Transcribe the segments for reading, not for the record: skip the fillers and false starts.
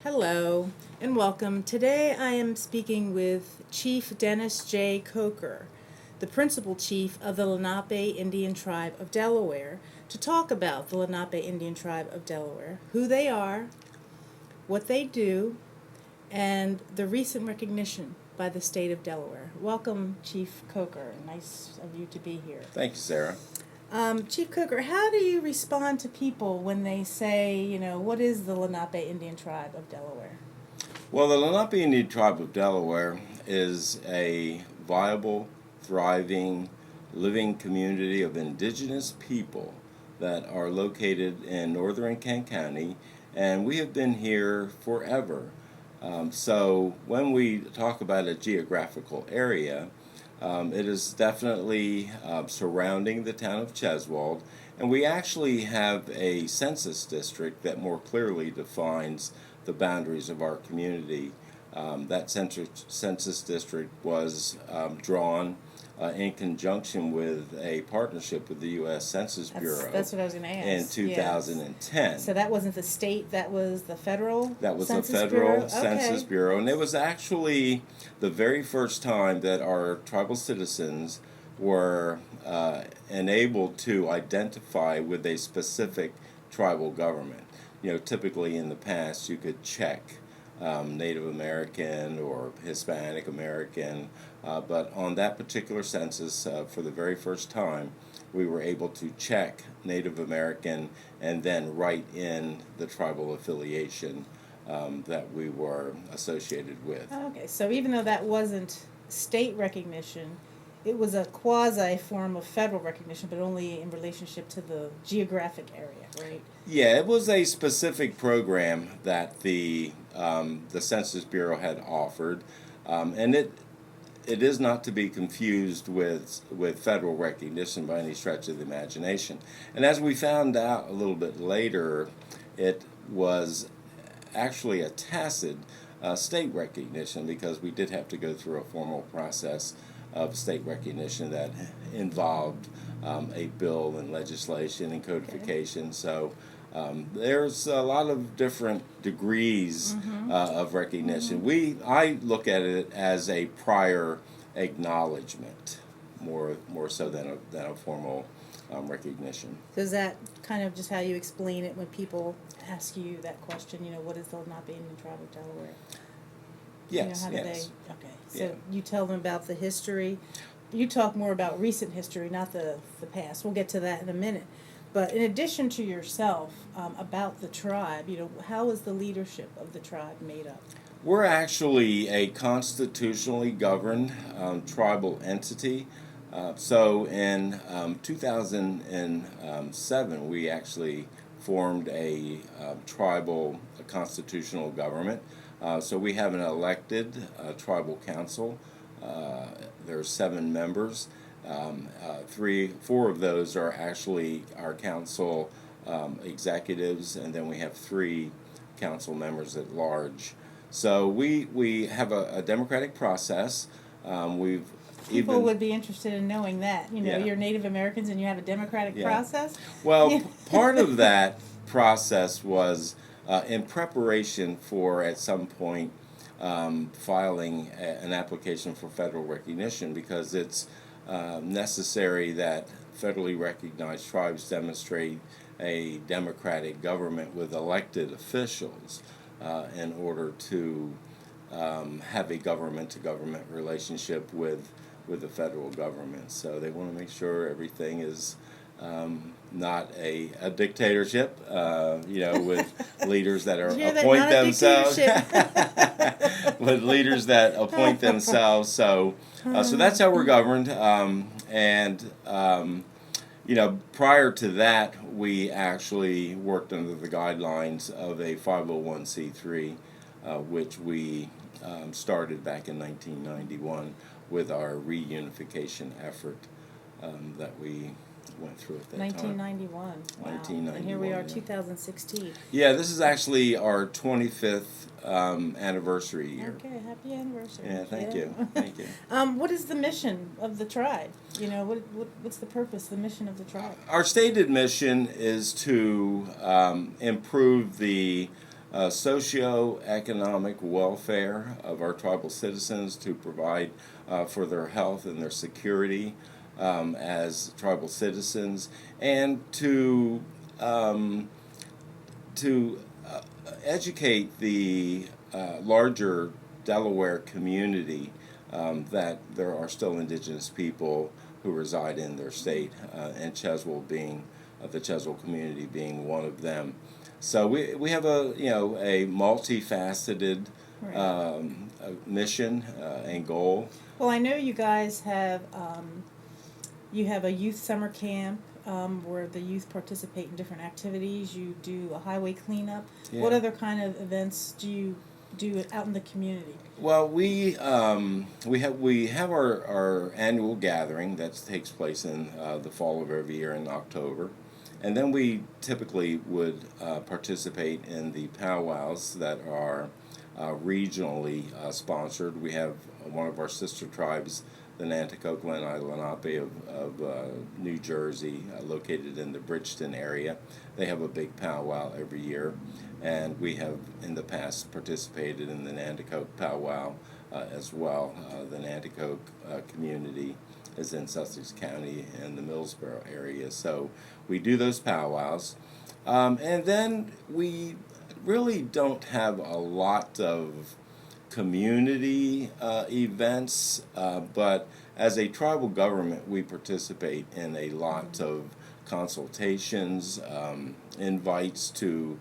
Hello and welcome. Today I am speaking with Chief Dennis J. Coker, the principal chief of the Lenape Indian Tribe of Delaware, to talk about the Lenape Indian Tribe of Delaware, who they are, what they do, and the recent recognition by the State of Delaware. Welcome, Chief Coker. Nice of you to be here. Thank you, Sarah. Chief Coker, how do you respond to people when they say, what is the Lenape Indian Tribe of Delaware? Well, the Lenape Indian Tribe of Delaware is a viable, thriving, living community of indigenous people that are located in northern Kent County, and we have been here forever. So when we talk about a geographical area, it is definitely surrounding the town of Cheswold, and we actually have a census district that more clearly defines the boundaries of our community. That census district was drawn in conjunction with a partnership with the U.S. Census Bureau. That's what I was going to ask. In 2010. Yes. So that wasn't the state, that was the federal That was Census the Federal Bureau? Census Okay. Bureau, and it was actually the very first time that our tribal citizens were enabled to identify with a specific tribal government. Typically in the past you could check Native American or Hispanic American, but on that particular census, for the very first time, we were able to check Native American and then write in the tribal affiliation that we were associated with. Okay, so even though that wasn't state recognition, it was a quasi form of federal recognition, but only in relationship to the geographic area, right? Yeah, it was a specific program that the Census Bureau had offered, and it is not to be confused with federal recognition by any stretch of the imagination. And as we found out a little bit later, it was actually a tacit state recognition, because we did have to go through a formal process of state recognition that involved a bill and legislation and codification. Okay. So there's a lot of different degrees of recognition. I look at it as a prior acknowledgement, more so than a formal recognition. So is that kind of just how you explain it when people ask you that question, what is the Lenape Indian Tribe of Delaware? Yes, how do yes. okay. So Yeah. you tell them about the history. You talk more about recent history, not the past. We'll get to that in a minute. But in addition to yourself, about the tribe, how is the leadership of the tribe made up? We're actually a constitutionally governed tribal entity. So in 2007, we actually formed a constitutional government. So we have an elected tribal council. There's 7 members. 4 of those are actually our council executives, and then we have 3 council members at large. So we have a democratic process. People would be interested in knowing that. Yeah. You're Native Americans and you have a democratic process? Well, part of that process was in preparation for, at some point, filing an application for federal recognition, because it's necessary that federally recognized tribes demonstrate a democratic government with elected officials in order to have a government-to-government relationship with the federal government. So they want to make sure everything is not a dictatorship, with leaders that appoint themselves. With leaders that appoint themselves. So that's how we're governed. Prior to that, we actually worked under the guidelines of a 501c3, which we started back in 1991 with our reunification effort that we went through at that 1991. time. Wow. 1991. And here we are, yeah. 2016. Yeah, this is actually our 25th anniversary year. Okay, happy anniversary. Yeah, thank you. Thank you. What is the mission of the tribe? What's the purpose, the mission of the tribe? Our stated mission is to improve the socio-economic welfare of our tribal citizens, to provide for their health and their security as tribal citizens, and to educate the larger Delaware community that there are still indigenous people who reside in their state, and Cheswell being the Cheswell community being one of them. So we have a multifaceted Right. mission and goal. Well, I know you guys have you have a youth summer camp where the youth participate in different activities. You do a highway cleanup. Yeah. What other kind of events do you do out in the community? Well, we have our annual gathering that takes place in the fall of every year in October, and then we typically would participate in the powwows that are regionally sponsored. We have one of our sister tribes, the Nanticoke Lenape of New Jersey, located in the Bridgeton area. They have a big powwow every year, and we have in the past participated in the Nanticoke powwow as well. The Nanticoke community is in Sussex County and the Millsboro area, so we do those powwows. And then we really don't have a lot of community events, but as a tribal government, we participate in a lot of consultations, invites to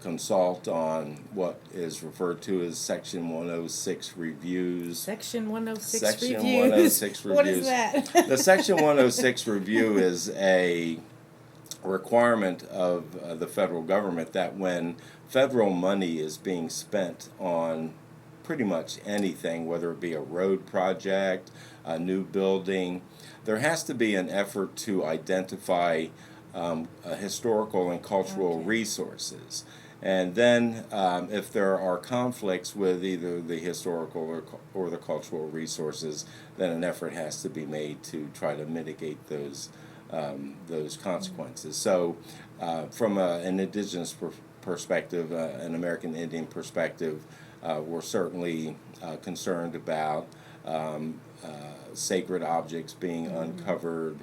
consult on what is referred to as Section 106 reviews. Section 106 Section reviews. 106 reviews. What is that? The Section 106 review is a requirement of the federal government that when federal money is being spent on pretty much anything, whether it be a road project, a new building, there has to be an effort to identify historical and cultural resources. And then if there are conflicts with either the historical or the cultural resources, then an effort has to be made to try to mitigate those consequences. So from an indigenous perspective, an American Indian perspective, we're certainly concerned about sacred objects being uncovered,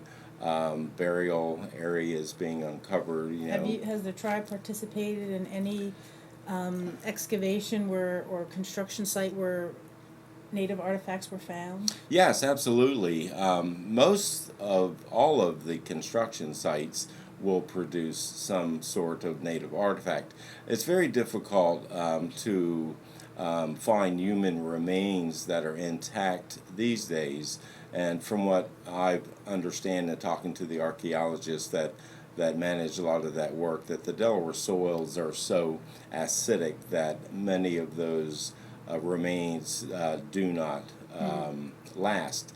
burial areas being uncovered. Has the tribe participated in any excavation or construction site where Native artifacts were found? Yes, absolutely. Most of all of the construction sites will produce some sort of Native artifact. It's very difficult to find human remains that are intact these days. And from what I understand in talking to the archaeologists that manage a lot of that work, that the Delaware soils are so acidic that many of those remains do not last.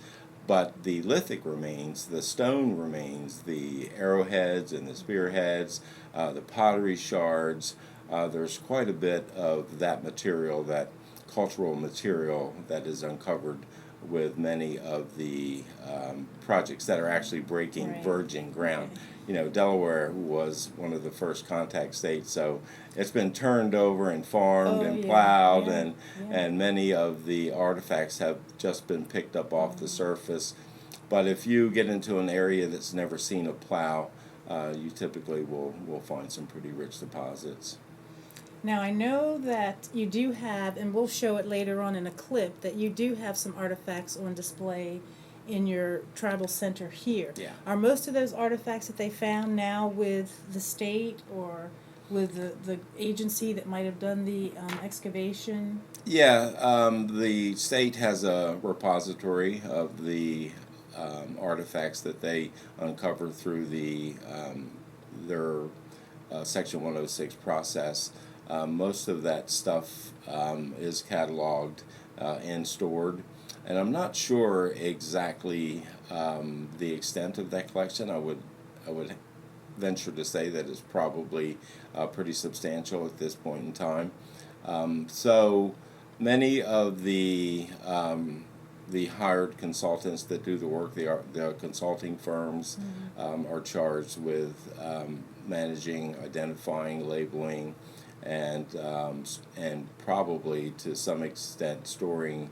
But the lithic remains, the stone remains, the arrowheads and the spearheads, the pottery shards, there's quite a bit of that material, that cultural material, that is uncovered with many of the projects that are actually breaking virgin ground. Delaware was one of the first contact states, so it's been turned over and farmed and plowed, and many of the artifacts have just been picked up off the surface. But if you get into an area that's never seen a plow, you typically will find some pretty rich deposits. Now, I know that you do have, and we'll show it later on in a clip, that you do have some artifacts on display in your tribal center here. Yeah. Are most of those artifacts that they found now with the state or with the agency that might have done the excavation? Yeah, the state has a repository of the artifacts that they uncovered through their Section 106 process. Most of that stuff is cataloged and stored, and I'm not sure exactly the extent of that collection. I would venture to say that it's probably pretty substantial at this point in time. So many of the hired consultants that do the work, the consulting firms, are charged with managing, identifying, labeling, and probably to some extent storing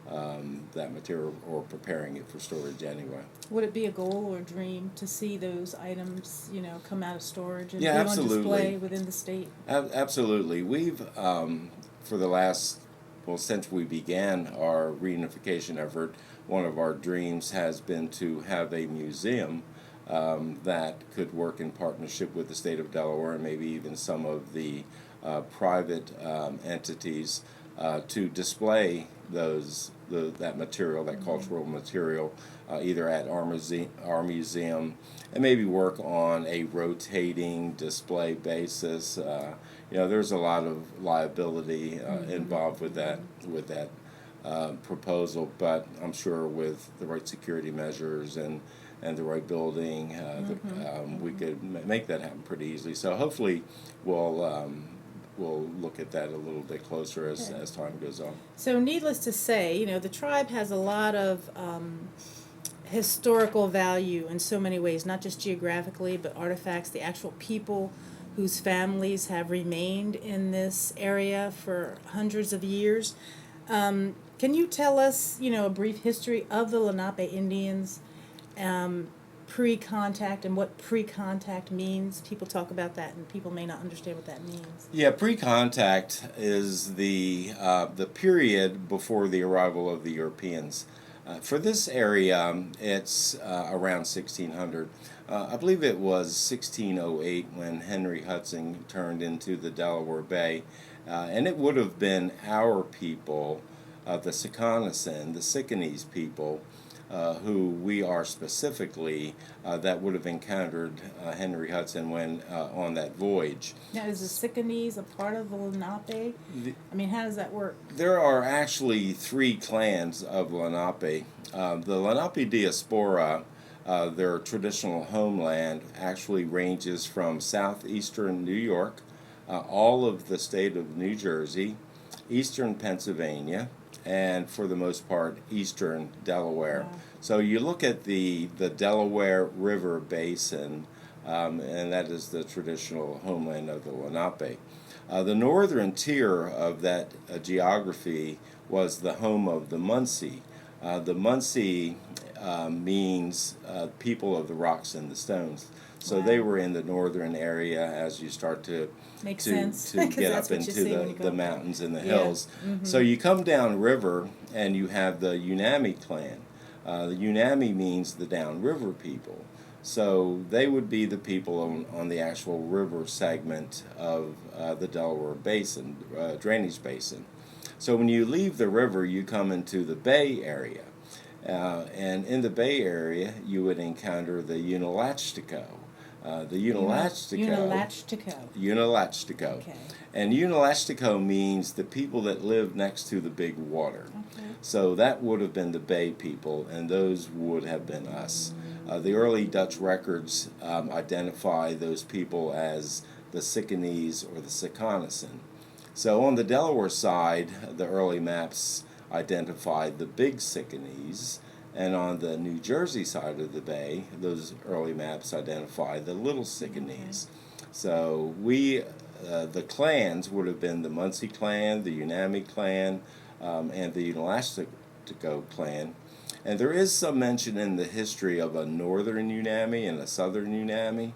that material or preparing it for storage anyway. Would it be a goal or a dream to see those items, come out of storage and Yeah, be absolutely. on display within the state? Absolutely. We've, for the last, well, since we began our reunification effort, one of our dreams has been to have a museum that could work in partnership with the state of Delaware and maybe even some of the private entities to display that material, that cultural material, either at our museum, and maybe work on a rotating display basis. There's a lot of liability involved with that proposal, but I'm sure with the right security measures and the right building, we could make that happen pretty easily. So hopefully we'll look at that a little bit closer as time goes on. So needless to say, the tribe has a lot of historical value in so many ways, not just geographically, but artifacts, the actual people whose families have remained in this area for hundreds of years. Can you tell us, a brief history of the Lenape Indians, pre-contact, and what pre-contact means? People talk about that, and people may not understand what that means. Yeah, pre-contact is the period before the arrival of the Europeans. For this area, it's around 1600. I believe it was 1608 when Henry Hudson turned into the Delaware Bay, and it would have been our people, the Sicanese people, who we are specifically, that would have encountered Henry Hudson when on that voyage. Now, is the Sicanese a part of the Lenape? How does that work? There are actually 3 clans of Lenape. The Lenape Diaspora, their traditional homeland, actually ranges from southeastern New York, all of the state of New Jersey, eastern Pennsylvania, and for the most part, eastern Delaware. Wow. So you look at the Delaware River Basin, and that is the traditional homeland of the Lenape. The northern tier of that geography was the home of the Munsee. The Munsee means people of the rocks and the stones. So they were in the northern area as you start to get up into the mountains and the hills. Mm-hmm. So you come downriver and you have the Unami clan. The Unami means the downriver people. So they would be the people on the actual river segment of the Delaware Basin, drainage basin. So when you leave the river, you come into the Bay Area. And in the Bay Area, you would encounter the Unalachtico. Unalachtico. Okay. And Unalachtico means the people that live next to the big water. Okay. So that would have been the Bay people, and those would have been us. The early Dutch records identify those people as the Sicanese or the Sicanesen. So on the Delaware side, the early maps identified the big Sicanese, and on the New Jersey side of the bay, those early maps identify the little Sicanese. Okay. So the clans would have been the Munsee clan, the Unami clan, and the Unalachtico clan. And there is some mention in the history of a northern Unami and a southern Unami.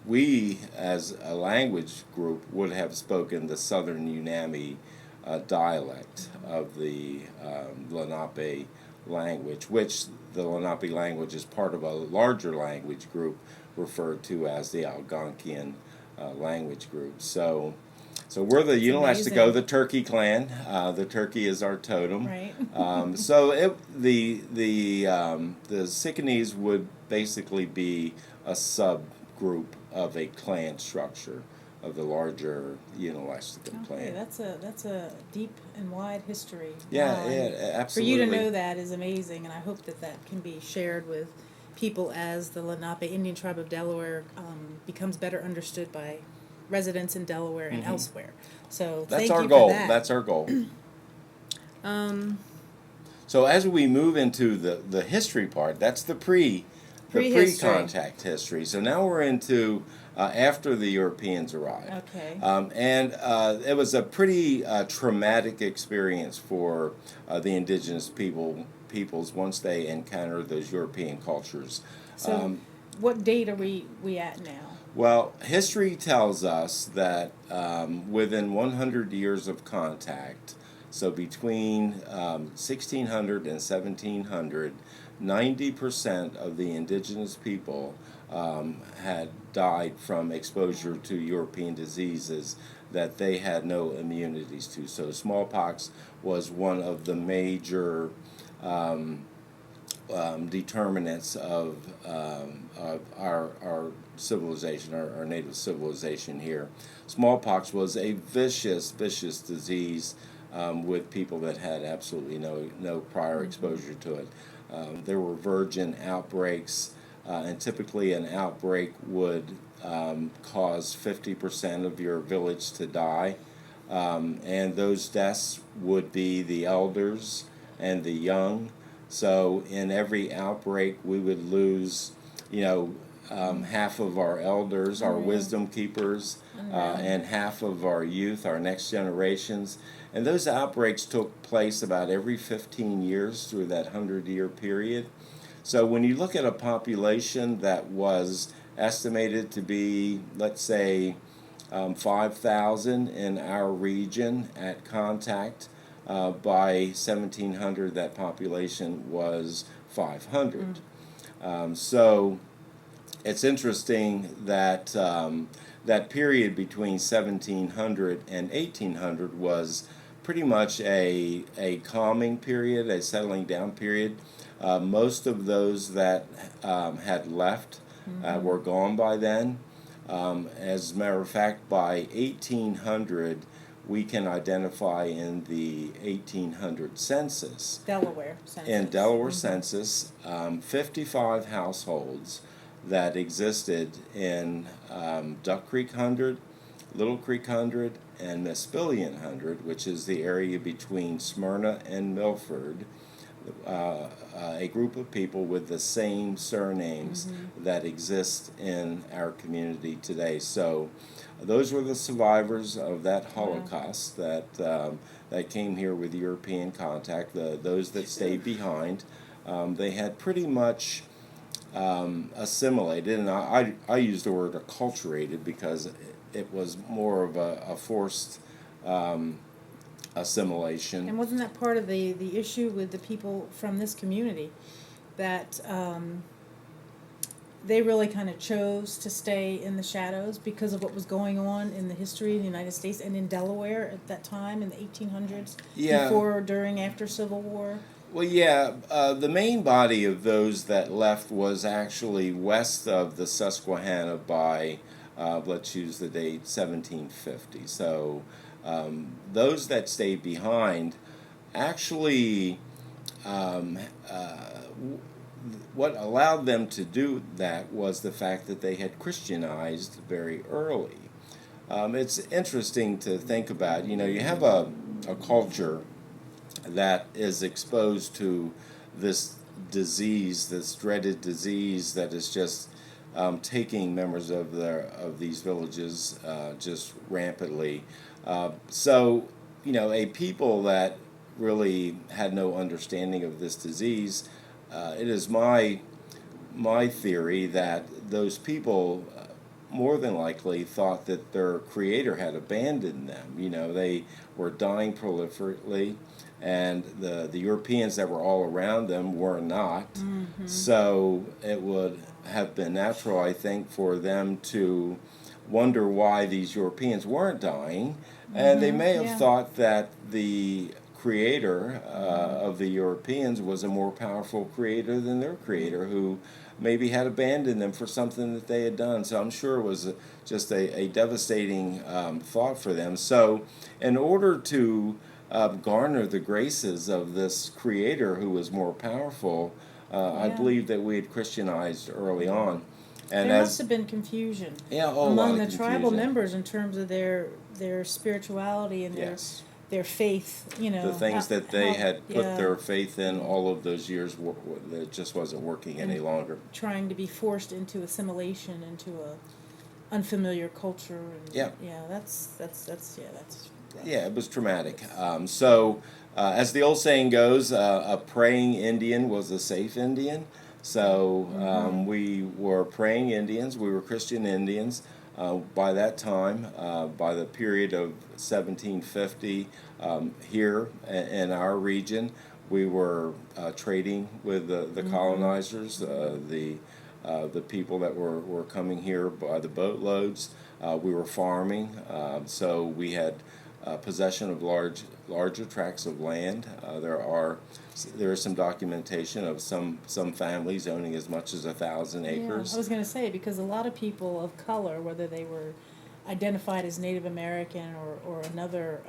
We, as a language group, would have spoken the southern Unami dialect of the Lenape language, which the Lenape language is part of a larger language group referred to as the Algonquian language group. So we're the Unalachtico, the Turkey clan. The turkey is our totem. Right. The Sicanese would basically be a subgroup of a clan structure of the larger Unalachtico clan. That's a deep and wide history. Yeah, absolutely. For you to know that is amazing, and I hope that can be shared with people as the Lenape Indian Tribe of Delaware becomes better understood by residents in Delaware and elsewhere. So that's thank our you goal. for that. That's our goal. So as we move into the history part, that's the Prehistory. pre-contact history. So now we're into after the Europeans arrived. Okay. And it was a pretty traumatic experience for the indigenous peoples once they encountered those European cultures. So, what date are we at now? Well, history tells us that within 100 years of contact, so between 1600 and 1700, 90% of the indigenous people had died from exposure to European diseases that they had no immunities to. So smallpox was one of the major determinants of our civilization, our native civilization here. Smallpox was a vicious disease with people that had absolutely no prior exposure to it. There were virgin outbreaks, and typically an outbreak would cause 50% of your village to die, and those deaths would be the elders and the young. So in every outbreak, we would lose, half of our elders, our wisdom keepers, and half of our youth, our next generations. And those outbreaks took place about every 15 years through that 100-year period. So when you look at a population that was estimated to be, let's say, 5,000 in our region at contact, by 1700, that population was 500. So it's interesting that that period between 1700 and 1800 was pretty much a calming period, a settling down period. Most of those that had left were gone by then. As a matter of fact, by 1800, we can identify in the 1800 census. Delaware census. In Delaware census, 55 households that existed in Duck Creek 100, Little Creek 100, and Mispillion 100, which is the area between Smyrna and Milford, a group of people with the same surnames that exist in our community today. So those were the survivors of that Holocaust that came here with European contact. Those that stayed behind, they had pretty much assimilated, and I use the word acculturated because it was more of a forced assimilation. And wasn't that part of the issue with the people from this community, that they really kind of chose to stay in the shadows because of what was going on in the history of the United States and in Delaware at that time in the 1800s, before, during, after Civil War? Well, yeah, the main body of those that left was actually west of the Susquehanna by, let's use the date, 1750. So those that stayed behind actually, what allowed them to do that was the fact that they had Christianized very early. It's interesting to think about. You have a culture that is exposed to this disease, this dreaded disease that is just taking members of these villages just rampantly. So, a people that really had no understanding of this disease, it is my theory that those people more than likely thought that their creator had abandoned them. They were dying proliferately, and the Europeans that were all around them were not. So it would have been natural, I think, for them to wonder why these Europeans weren't dying, and they may have thought that the creator of the Europeans was a more powerful creator than their creator, who maybe had abandoned them for something that they had done. So I'm sure it was just a devastating thought for them. So in order to garner the graces of this creator who was more powerful, I believe that we had Christianized early on. And there must have been confusion among the tribal members in terms of their spirituality and their faith, you know. The things that they had put yeah, their faith in all of those years, it just wasn't working any longer. trying to be forced into assimilation, into a unfamiliar culture. And Yeah. Yeah, that's rough. Yeah, it was traumatic. As the old saying goes, a praying Indian was a safe Indian. So we were praying Indians. We were Christian Indians. By that time, by the period of 1750, here in our region, we were trading with the colonizers, the people that were coming here by the boatloads. We were farming, so we had possession of larger tracts of land. There is some documentation of some families owning as much as 1,000 acres. Yeah, I was going to say, because a lot of people of color, whether they were identified as Native American or another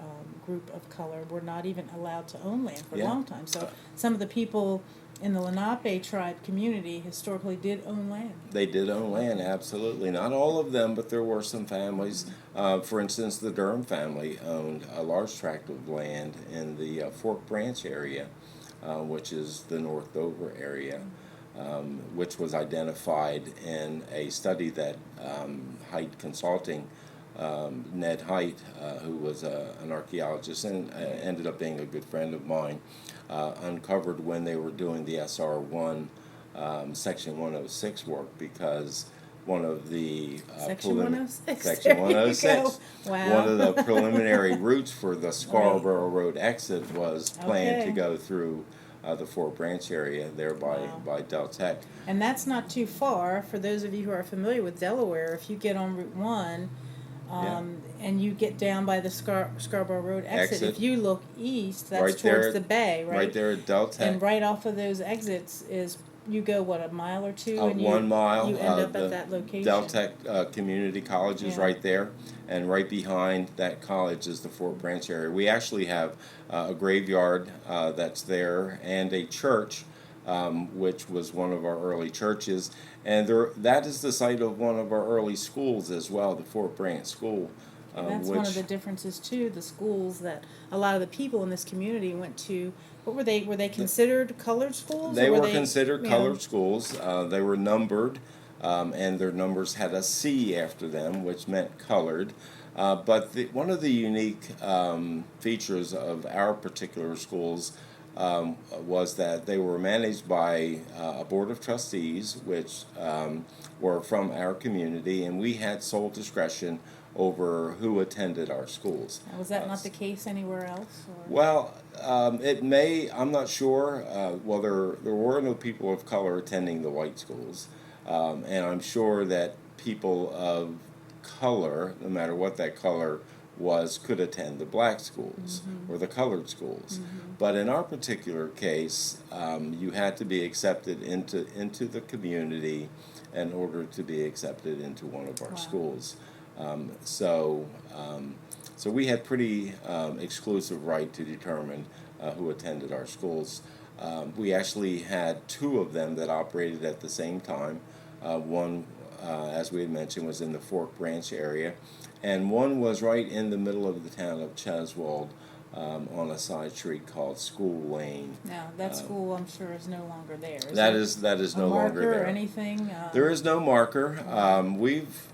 group of color, were not even allowed to own land for a Yeah. long time. So some of the people in the Lenape tribe community historically did own land. They did own land, absolutely. Not all of them, but there were some families. For instance, the Durham family owned a large tract of land in the Fork Branch area, which is the North Dover area, which was identified in a study that Haidt Consulting, Ned Haidt, who was an archaeologist and ended up being a good friend of mine, uncovered when they were doing the SR1 Section 106 work, because one of the Section 106. Section There you 106. go. Wow. One of the preliminary routes for the Scarborough Road exit was planned Okay. to go through the Fort Branch area there by Del Tech. And that's not too far. For those of you who are familiar with Delaware, if you get on Route 1 and you get down by the Scarborough Road exit, if you look east, that's Right there towards the bay, right? Right there at Del Tech. And right off of those exits is, you go, what, a mile or two? And 1 mile. You end up at that location. Del Tech Community College is right there, and right behind that college is the Fort Branch area. We actually have a graveyard that's there, and a church, which was one of our early churches, and that is the site of one of our early schools as well, the Fort Branch School. And that's one of the differences too. The schools that a lot of the people in this community went to, what were they? Were they considered colored schools? They or were considered colored schools. They were numbered, and their numbers had a C after them, which meant colored. But one of the unique features of our particular schools was that they were managed by a board of trustees, which were from our community, and we had sole discretion over who attended our schools. Now, was that not the case anywhere else? Or? Well, it may. I'm not sure. Well, there were no people of color attending the white schools, and I'm sure that people of color, no matter what that color was, could attend the black schools or the colored schools. But in our particular case, you had to be accepted into the community in order to be accepted into one of our schools. So we had pretty exclusive right to determine who attended our schools. We actually had two of them that operated at the same time. One, as we had mentioned, was in the Fork Branch area, and one was right in the middle of the town of Cheswold, on a side street called School Lane. Now, that school, I'm sure, is no longer there. That is no longer there. Marker or anything? There is no marker. We've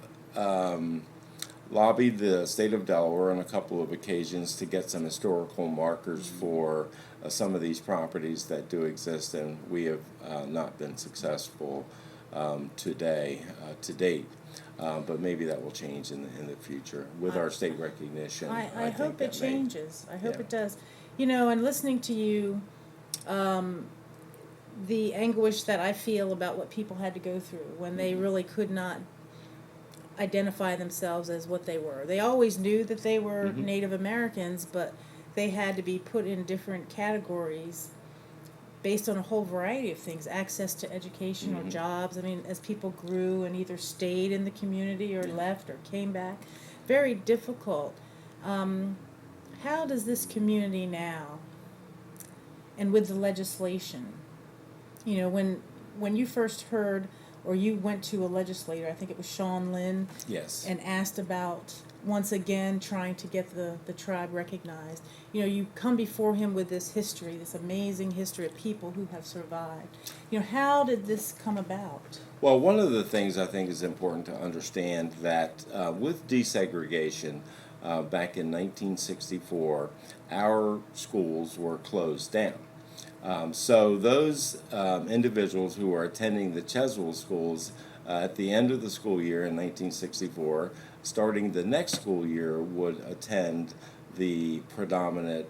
lobbied the State of Delaware on a couple of occasions to get some historical markers for some of these properties that do exist, and we have not been successful to date. But maybe that will change in the future with our state recognition. I hope it changes. I hope Yeah. it does. You know, and listening to you, the anguish that I feel about what people had to go through when they really could not identify themselves as what they were. They always knew that they were Native Americans, but they had to be put in different categories based on a whole variety of things, access to education or jobs. I mean, as people grew and either stayed in the community or left or came back, very difficult. How does this community now, and with the legislation, you know, when you first heard or you went to a legislator, I think it was Sean Lynn, Yes. and asked about, once again, trying to get the tribe recognized. You know, you come before him with this history, this amazing history of people who have survived. You know, how did this come about? Well, one of the things I think is important to understand that with desegregation back in 1964, our schools were closed down. So those individuals who were attending the Cheswell schools at the end of the school year in 1964, starting the next school year, would attend the predominant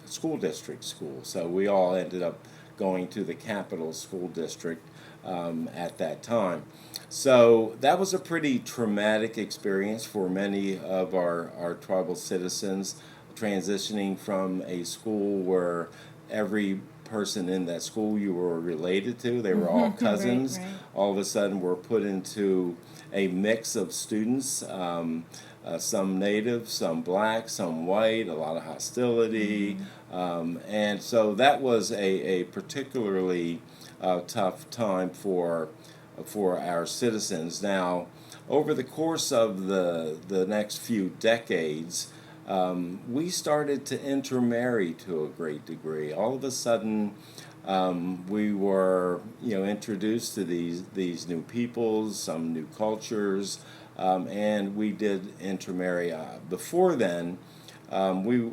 school district school. So we all ended up going to the Capital School District at that time. So that was a pretty traumatic experience for many of our tribal citizens, transitioning from a school where every person in that school you were related to, they were all cousins, Right. all of a sudden were put into a mix of students, some native, some black, some white, a lot of hostility. And so that was a particularly tough time for our citizens. Now, over the course of the next few decades, we started to intermarry to a great degree. All of a sudden, we were, introduced to these new peoples, some new cultures, and we did intermarry. Before then, we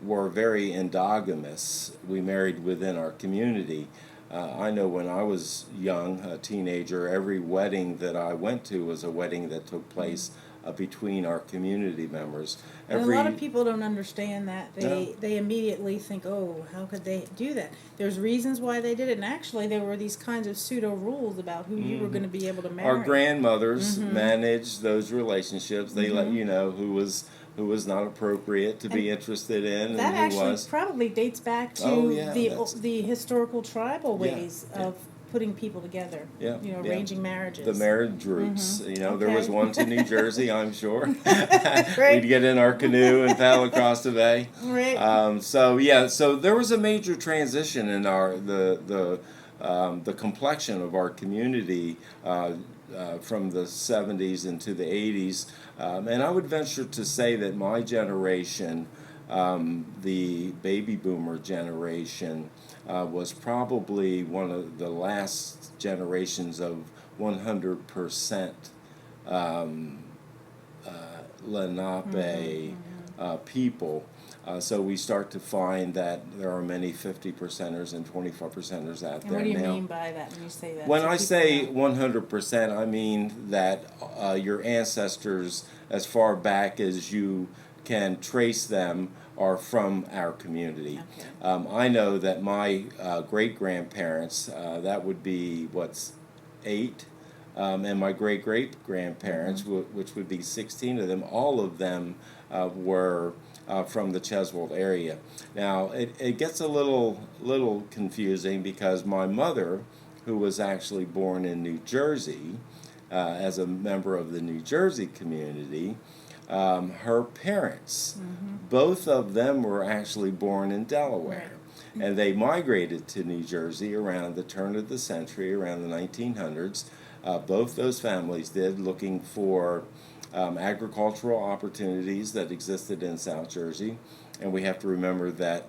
were very endogamous. We married within our community. I know when I was young, a teenager, every wedding that I went to was a wedding that took place between our community members. And a lot of people don't understand that. No. They immediately think, oh, how could they do that? There's reasons why they did it, and actually there were these kinds of pseudo rules about who you were going to be able to marry. Our grandmothers managed those relationships. They let you know who was not appropriate to be interested in, That and who actually was. probably dates back to the historical tribal ways of putting people together. Arranging marriages. The marriage routes. There was Okay. one to New Jersey, I'm sure. Right. We'd get in our canoe and paddle across the bay. Right. So there was a major transition in the complexion of our community from the 70s into the 80s. And I would venture to say that my generation, the baby boomer generation, was probably one of the last generations of 100% Lenape people. So we start to find that there are many 50%ers and 25%ers out And there what do you now. mean by that when you say that? When So I people say know. 100%, I mean that your ancestors, as far back as you can trace them, are from our community. Okay. I know that my great-grandparents, that would be, 8, and my great-great-grandparents, which would be 16 of them, all of them were from the Cheswold area. Now, it gets a little confusing because my mother, who was actually born in New Jersey, as a member of the New Jersey community, her parents, both of them were actually born in Delaware. Right. And they migrated to New Jersey around the turn of the century, around the 1900s. Both those families did, looking for agricultural opportunities that existed in South Jersey. And we have to remember that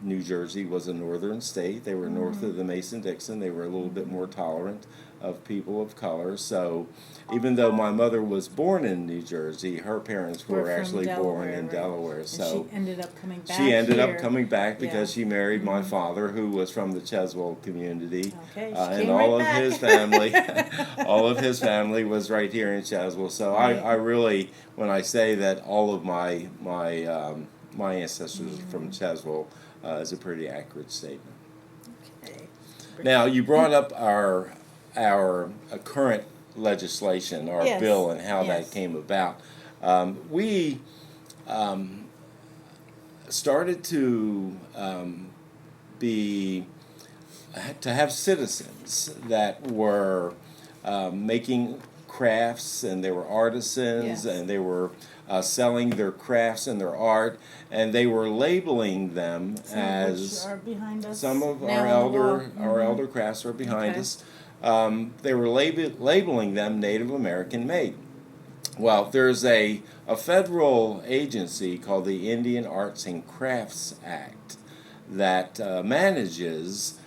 New Jersey was a northern state. They were north of the Mason-Dixon. They were a little bit more tolerant of people of color. So even though my mother was born in New Jersey, her parents were from actually born Delaware, in right. Delaware. And So she ended up coming back she ended here. up coming back because Yeah. she married my father, who was from the Cheswold community. Okay, she And came all right of back. his family, all of his family was right here in Cheswold. So Right. I really, when I say that all of my ancestors are from Cheswold, is a pretty accurate statement. Okay. Now, you brought up our current legislation, our Yes, bill, and how yes. that came about. We started to have citizens that were making crafts, and they were artisans, Yes. and they were selling their crafts and their art, and they were labeling them Some of which as are behind us some of now on the wall. our elder crafts are behind Okay. us. they were labeling them Native American made. Well, there's a federal agency called the Indian Arts and Crafts Act that manages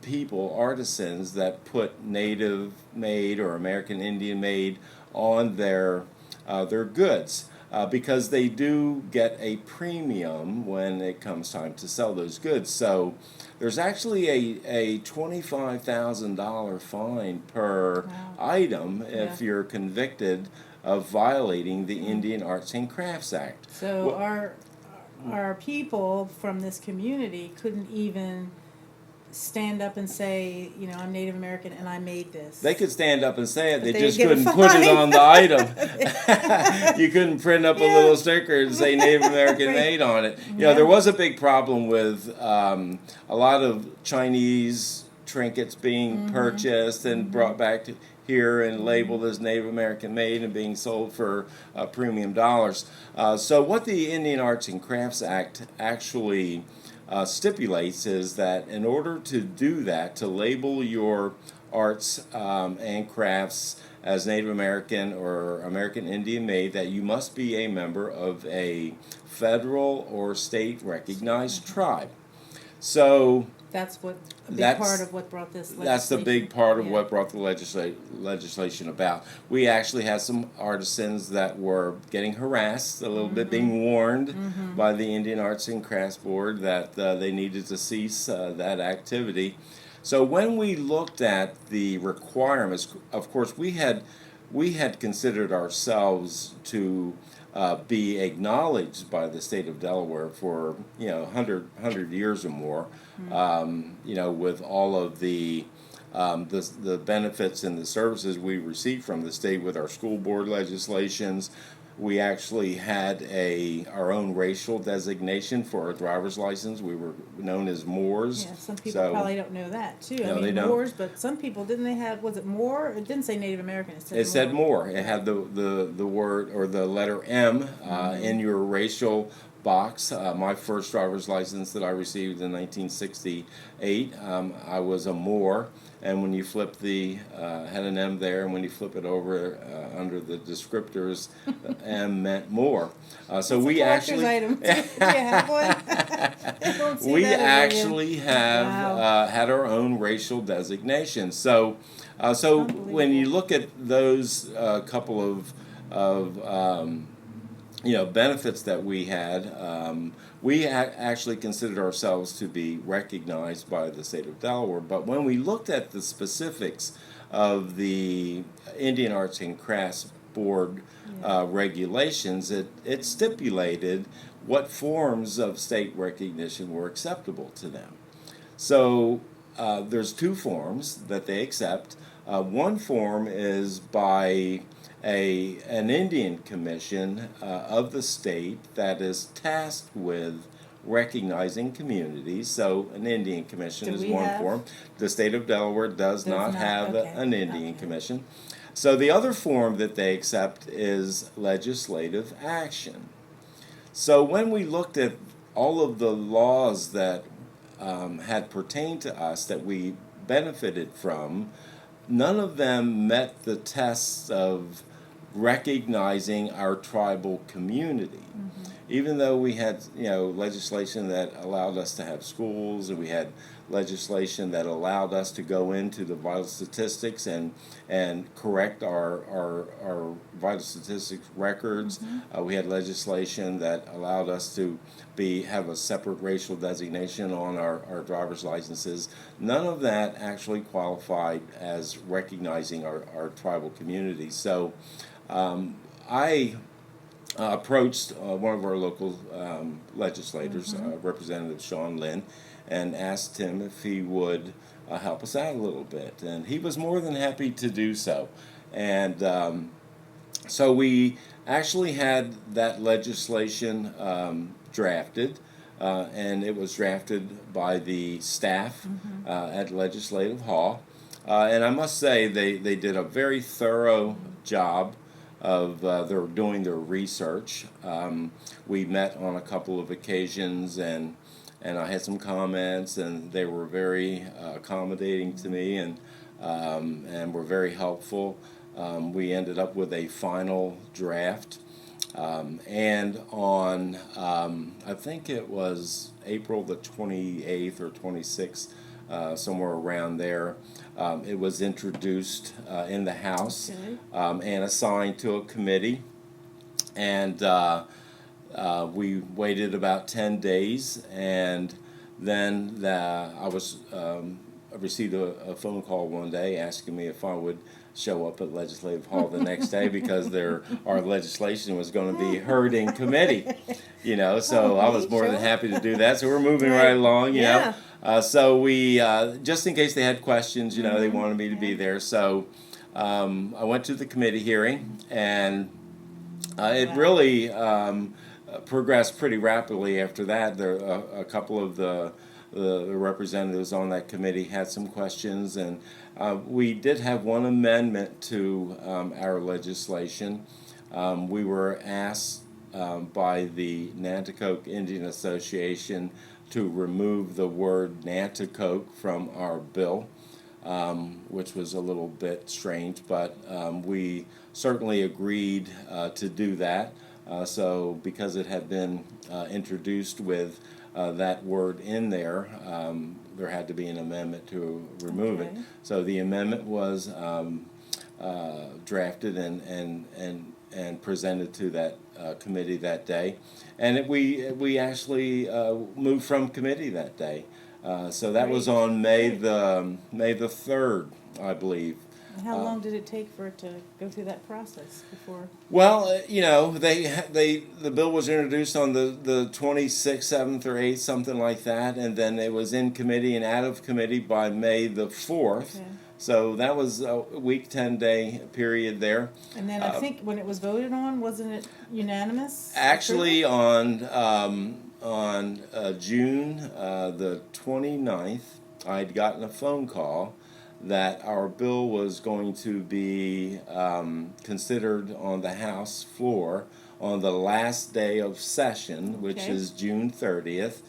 people, artisans that put Native made or American Indian made on their goods. Because they do get a premium when it comes time to sell those goods. So there's actually a $25,000 fine per item if you're convicted of violating the Indian Arts and Crafts Act. So our people from this community couldn't even stand up and say, I'm Native American and I made this. They could stand up and say it, they they'd just get a couldn't put it fine. on the item. You couldn't print up a little sticker and say Native American made on it. There was a big problem with a lot of Chinese trinkets being purchased and brought back to here and labeled as Native American made and being sold for premium dollars. So what the Indian Arts and Crafts Act actually stipulates is that in order to do that, to label your arts and crafts as Native American or American Indian made, that you must be a member of a federal or state recognized tribe. So that's what a big part of what brought this legislation. That's the big part of what brought the legislation about. We actually had some artisans that were getting harassed a little bit, being warned by the Indian Arts and Crafts Board that they needed to cease that activity. So when we looked at the requirements, of course, we had considered ourselves to be acknowledged by the state of Delaware for 100 years or more, with all of the benefits and the services we received from the state with our school board legislations. We actually had our own racial designation for our driver's license. We were known as Moors. Yeah, some people probably don't know that too. No, they Moors, don't. but some people was it Moor? It didn't say Native American. It said Moor. It had the word or the letter M in your racial box. My first driver's license that I received in 1968, I was a Moor. And when you flip had an M there, and when you flip it over under the descriptors, M meant more. So we actually item. Do you have one? we actually have had our own racial designation. So when you look at those couple of benefits that we had, we actually considered ourselves to be recognized by the state of Delaware. But when we looked at the specifics of the Indian Arts and Crafts Board regulations, it stipulated what forms of state recognition were acceptable to them. So there's two forms that they accept. One form is by an Indian commission of the state that is tasked with recognizing communities. So an Indian commission is one form. The state of Delaware does not have an Indian commission. So the other form that they accept is legislative action. So when we looked at all of the laws that had pertained to us that we benefited from, none of them met the tests of recognizing our tribal community. Even though we had legislation that allowed us to have schools, and we had legislation that allowed us to go into the vital statistics and correct our vital statistics records. We had legislation that allowed us to have a separate racial designation on our driver's licenses. None of that actually qualified as recognizing our tribal community. So I approached one of our local legislators, Representative Sean Lynn, and asked him if he would help us out a little bit. And he was more than happy to do so. And so we actually had that legislation drafted, and it was drafted by the staff at Legislative Hall. And I must say they did a very thorough job of doing their research. We met on a couple of occasions, and I had some comments, and they were very accommodating to me, and and were very helpful. We ended up with a final draft. And on, I think it was April the 28th or 26th, somewhere around there, it was introduced in the House, and assigned to a committee. And we waited about 10 days, and then I received a phone call one day asking me if I would show up at Legislative Hall the next day because our legislation was going to be heard in committee, so I was more than happy to do that. So we're moving right along, so we, just in case they had questions, they wanted me to be there. So I went to the committee hearing, and it really progressed pretty rapidly after that. There a couple of the representatives on that committee had some questions, and we did have one amendment to our legislation. We were asked by the Nanticoke Indian Association to remove the word Nanticoke from our bill, which was a little bit strange, but we certainly agreed to do that. So because it had been introduced with that word in there, there had to be an amendment to remove it. So the amendment was drafted and presented to that committee that day, and we actually moved from committee that day. So that was on May the 3rd, I believe. How long did it take for it to go through that process before? Well, the bill was introduced on the 26th, 7th, or 8th, something like that, and then it was in committee and out of committee by May the 4th. So that was a week, 10-day period there. And then I think when it was voted on, wasn't it unanimous? Actually, on June the 29th, I'd gotten a phone call that our bill was going to be considered on the House floor on the last day of session, which is June 30th.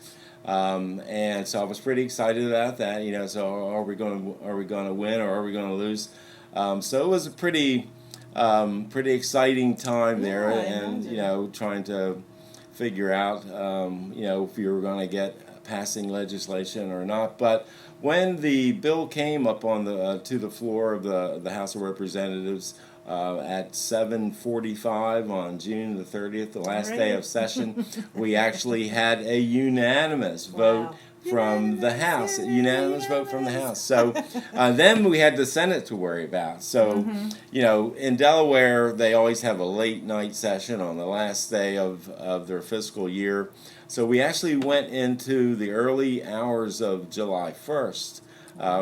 And so I was pretty excited about that. So are we going to win or are we going to lose? So it was a pretty exciting time there, and trying to figure out if you were going to get passing legislation or not. But when the bill came up on to the floor of the House of Representatives at 7:45 on June the 30th, the last day of session, we actually had a unanimous vote from the House. Unanimous vote from the House. So then we had the Senate to worry about. So, in Delaware, they always have a late night session on the last day of their fiscal year. So we actually went into the early hours of July 1st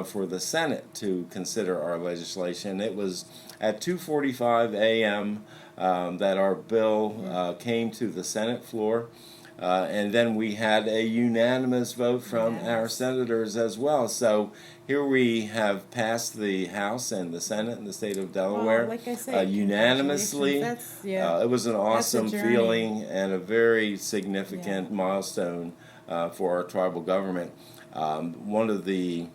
for the Senate to consider our legislation. It was at 2:45 a.m. That our bill came to the Senate floor. And then we had a unanimous vote from our senators as well. So here we have passed the House and the Senate in the state of Delaware like I said, unanimously. It was an awesome feeling and a very significant milestone for our tribal government. One of the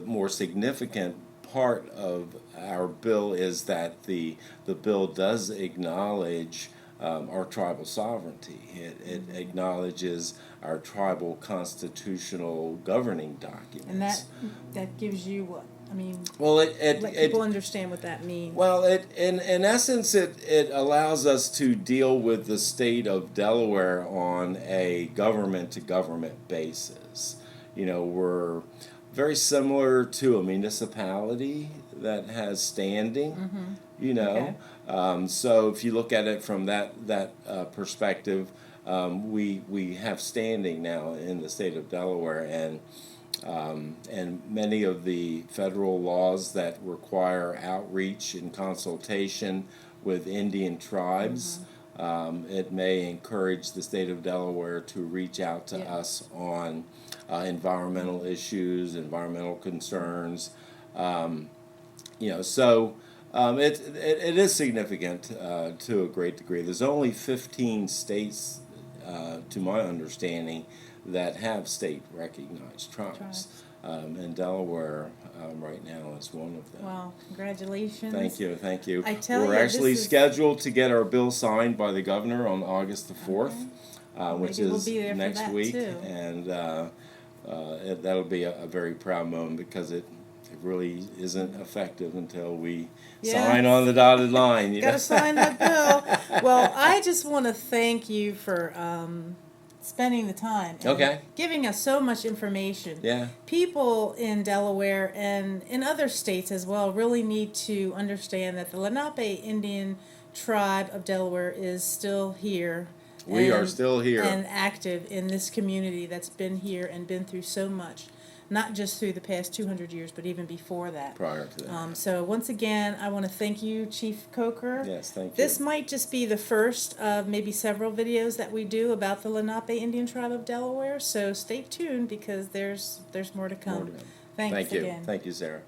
more significant part of our bill is that the bill does acknowledge our tribal sovereignty. It acknowledges our tribal constitutional governing documents. And that gives you what? I mean, well, let people understand what that means. Well, in essence, it allows us to deal with the state of Delaware on a government-to-government basis. We're very similar to a municipality that has standing. So if you look at it from that perspective, we have standing now in the state of Delaware, and many of the federal laws that require outreach and consultation with Indian tribes, it may encourage the state of Delaware to reach out to us on environmental issues, environmental concerns. So it is significant to a great degree. There's only 15 states, to my understanding, that have state-recognized tribes. in Delaware right now is one of them. Well, congratulations. Thank you, thank you. I tell We're you, actually this is- scheduled to get our bill signed by the governor on August the 4th, which Maybe we'll is be there for next that, week, too. and that'll be a very proud moment because it really isn't effective until we Yeah. sign on the dotted line. You Got know? to sign that bill. Well, I just want to thank you for spending the time and Okay. giving us so much information. Yeah. People in Delaware and in other states as well really need to understand that the Lenape Indian tribe of Delaware is still here. We are still here. And active in this community that's been here and been through so much. Not just through the past 200 years, but even before that. Prior to that. So once again, I want to thank you, Chief Coker. Yes, thank you. This might just be the first of maybe several videos that we do about the Lenape Indian Tribe of Delaware. So stay tuned because there's more to come. More to come. Thanks Thank you. again. Thank you, Sarah.